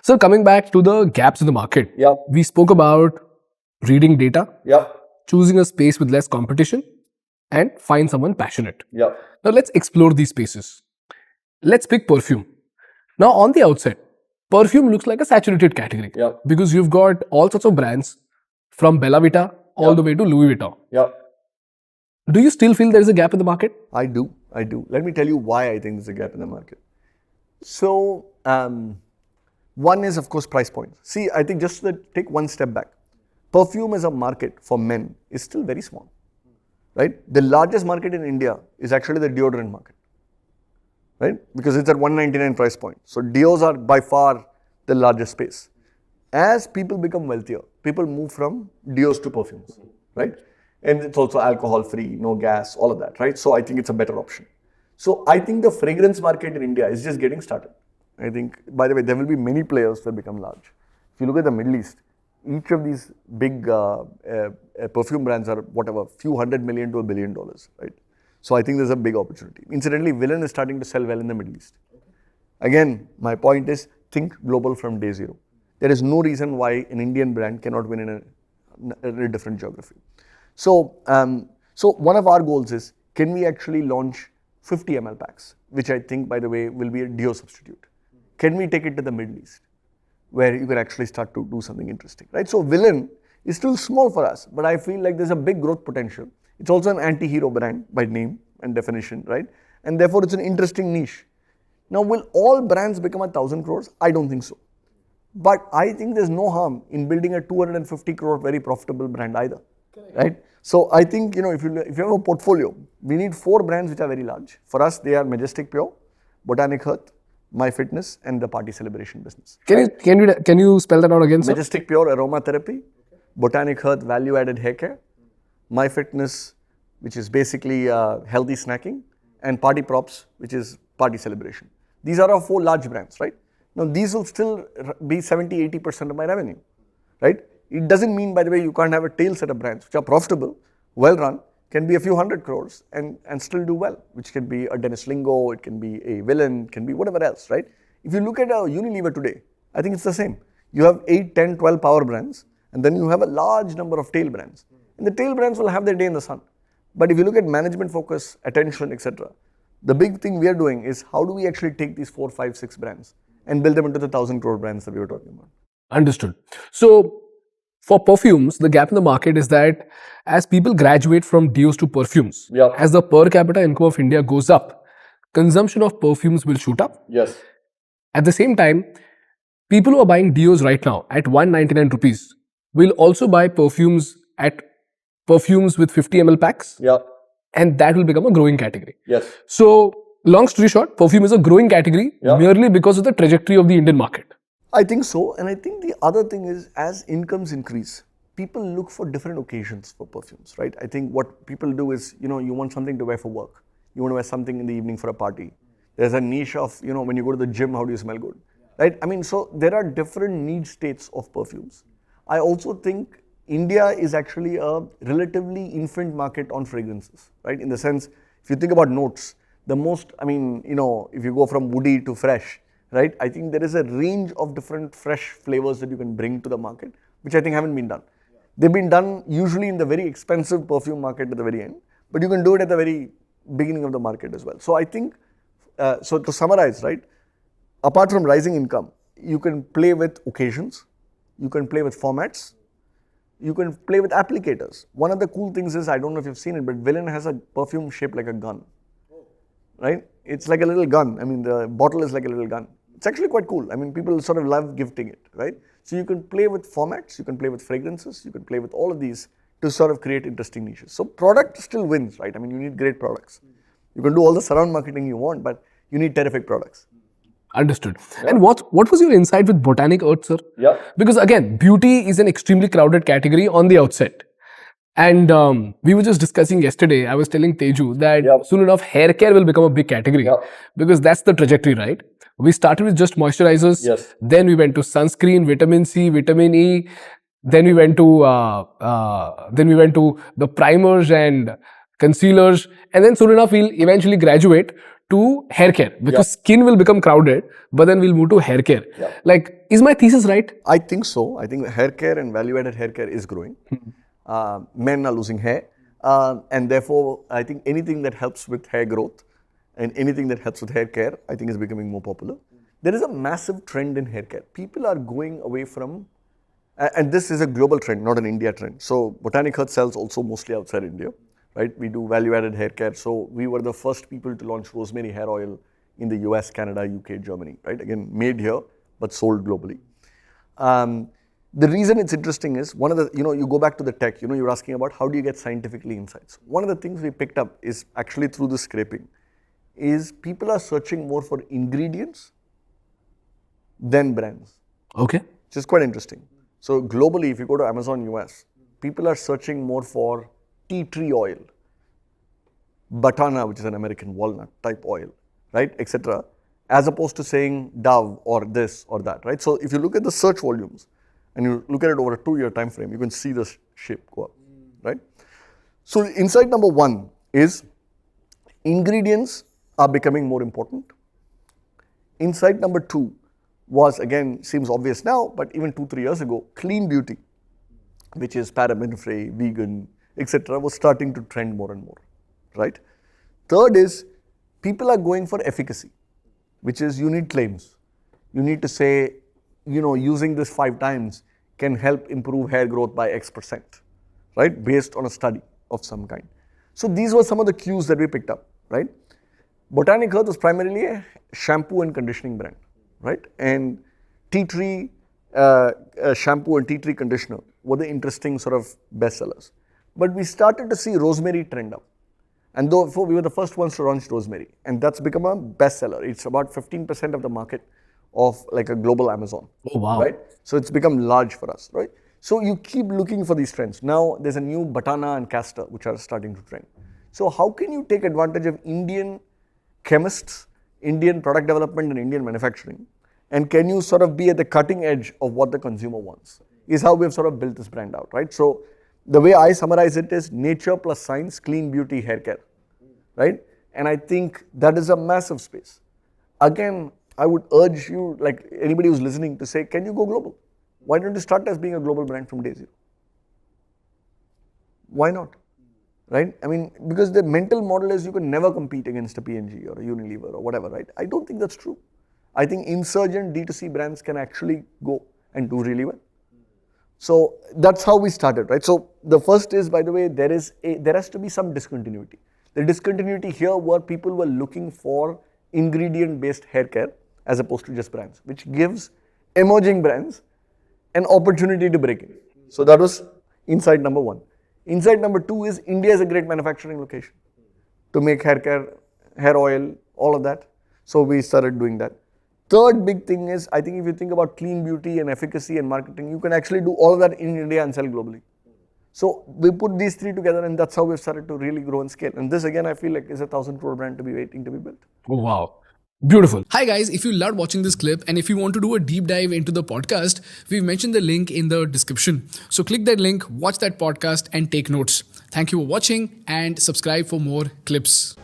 So coming back to the gaps in the market, we spoke about reading data, choosing a space with less competition, and find someone passionate. Now let's explore these spaces. Let's pick perfume. Now on the outset, perfume looks like a saturated category because you've got all sorts of brands from Bella Vita all the way to Louis Vuitton. Do you still feel there is a gap in the market? I do. Let me tell you why I think there's a gap in the market. So, one is of course price point. See, I think just to take one step back, perfume as a market for men is still very small, right? The largest market in India is actually the deodorant market, right? Because it's at 199 price point. So, deos are by far the largest space. As people become wealthier, people move from deos to perfumes, right? And it's also alcohol free, no gas, all of that, right? So I think it's a better option. So I think the fragrance market in India is just getting started. I think, by the way, there will be many players that become large. If you look at the Middle East, each of these big perfume brands are whatever, few $100 million to $1 billion, right? So I think there's a big opportunity. Incidentally, Villain is starting to sell well in the Middle East. Again, my point is think global from day zero. There is no reason why an Indian brand cannot win in a different geography. So, so one of our goals is, can we actually launch 50 ml packs, which I think, by the way, will be a deo substitute. Can we take it to the Middle East, where you can actually start to do something interesting, right? So Villain is still small for us, but I feel like there's a big growth potential. It's also an anti-hero brand by name and definition, right? And therefore, it's an interesting niche. Now, will all brands become 1,000 crores? I don't think so. But I think there's no harm in building a 250 crore very profitable brand either, right? So I think, if you have a portfolio, we need 4 brands which are very large. For us, they are Majestic Pure, Botanic Earth, My Fitness, and the Party Celebration business. Can you spell that out again, sir? Majestic Pure aromatherapy, Botanic Earth value-added hair care, My Fitness, which is basically healthy snacking, and Party Props, which is Party Celebration. These are our 4 large brands, right? Now, these will still be 70-80% of my revenue, right? It doesn't mean, by the way, you can't have a tail set of brands which are profitable, well run, can be a few hundred crores and still do well, which can be a Dennis Lingo, it can be a Villain, can be whatever else, right? If you look at a Unilever today, I think it's the same. You have 8, 10, 12 power brands, and then you have a large number of tail brands. And the tail brands will have their day in the sun. But if you look at management focus, attention, etc., the big thing we are doing is how do we actually take these 4, 5, 6 brands and build them into the 1,000 crore brands that we were talking about. Understood. So, for perfumes, the gap in the market is that as people graduate from deos to perfumes, as the per capita income of India goes up, consumption of perfumes will shoot up. Yes. At the same time, people who are buying deos right now at 199 rupees will also buy perfumes with 50 ml packs. And that will become a growing category. Yes. So, long story short, perfume is a growing category merely because of the trajectory of the Indian market. I think so, and I think the other thing is, as incomes increase, people look for different occasions for perfumes, right? I think what people do is, you want something to wear for work. You want to wear something in the evening for a party. There's a niche of, when you go to the gym, how do you smell good, right? I mean, so there are different need states of perfumes. I also think India is actually a relatively infant market on fragrances, right? In the sense, if you think about notes, the most, if you go from woody to fresh, right? I think there is a range of different fresh flavors that you can bring to the market, which I think haven't been done. They've been done usually in the very expensive perfume market at the very end, but you can do it at the very beginning of the market as well. So I think, so to summarize, right? Apart from rising income, you can play with occasions, you can play with formats, you can play with applicators. One of the cool things is, I don't know if you've seen it, but Villain has a perfume shaped like a gun, right? It's like a little gun. The bottle is like a little gun. It's actually quite cool. People sort of love gifting it, right? So you can play with formats, you can play with fragrances, you can play with all of these to sort of create interesting niches. So product still wins, right? You need great products. You can do all the surround marketing you want, but you need terrific products. Understood. And what was your insight with Botanic Earth, sir? Because again, beauty is an extremely crowded category on the outset. And we were just discussing yesterday, I was telling Teju that soon enough hair care will become a big category because that's the trajectory, right? We started with just moisturizers, then we went to sunscreen, vitamin C, vitamin E, then we went to the primers and concealers, and then soon enough we'll eventually graduate to hair care because skin will become crowded, but then we'll move to hair care. Like, is my thesis right? I think so. I think hair care and value-added hair care is growing. Men are losing hair, and therefore, I think anything that helps with hair growth and anything that helps with hair care, I think is becoming more popular. There is a massive trend in hair care. People are going away from, and this is a global trend, not an India trend. So, Botanic Earth sells also mostly outside India, right? We do value-added hair care. So, we were the first people to launch rosemary hair oil in the US, Canada, UK, Germany, right? Again, made here, but sold globally. The reason it's interesting is one of the, you go back to the tech, you're asking about how do you get scientifically insights. One of the things we picked up is actually through the scraping, is people are searching more for ingredients than brands. Okay. Which is quite interesting. So globally, if you go to Amazon US, people are searching more for tea tree oil, batana, which is an American walnut type oil, right, etc., as opposed to saying Dove or this or that, right? So if you look at the search volumes and you look at it over a 2-year time frame, you can see the shape go up, right? So insight number 1 is ingredients are becoming more important. Insight number 2 was, again, seems obvious now, but even 2-3 years ago, clean beauty, which is paraben-free, vegan, etc., was starting to trend more and more, right? Third is people are going for efficacy, which is you need claims. You need to say, using this 5 times can help improve hair growth by X%, right? Based on a study of some kind. So these were some of the cues that we picked up, right? Botanic Earth was primarily a shampoo and conditioning brand, right? And tea tree shampoo and tea tree conditioner were the interesting sort of bestsellers. But we started to see rosemary trend up. And though we were the first ones to launch rosemary, and that's become a bestseller. It's about 15% of the market of like a global Amazon. Oh, wow. Right? So it's become large for us, right? So you keep looking for these trends. Now there's a new batana and castor which are starting to trend. So how can you take advantage of Indian chemists, Indian product development and Indian manufacturing, and can you sort of be at the cutting edge of what the consumer wants, is how we've sort of built this brand out, right? So the way I summarize it is nature plus science, clean beauty, hair care, right? And I think that is a massive space. Again, I would urge you, like anybody who's listening, to say, can you go global? Why don't you start as being a global brand from day zero? Why not? Right? I mean, because the mental model is you can never compete against a P&G or a Unilever or whatever, right? I don't think that's true. I think insurgent D2C brands can actually go and do really well. So that's how we started, right? So the first is, by the way, there has to be some discontinuity. The discontinuity here were people were looking for ingredient-based hair care as opposed to just brands, which gives emerging brands an opportunity to break in. So that was insight number 1. Insight number 2 is India is a great manufacturing location to make hair care, hair oil, all of that. So we started doing that. Third big thing is, I think if you think about clean beauty and efficacy and marketing, you can actually do all of that in India and sell globally. So we put these 3 together and that's how we've started to really grow and scale. And this again, I feel like is a 1,000 crore brand to be waiting to be built. Oh, wow. Beautiful. Hi guys, if you loved watching this clip and if you want to do a deep dive into the podcast, we've mentioned the link in the description. So click that link, watch that podcast and take notes. Thank you for watching and subscribe for more clips.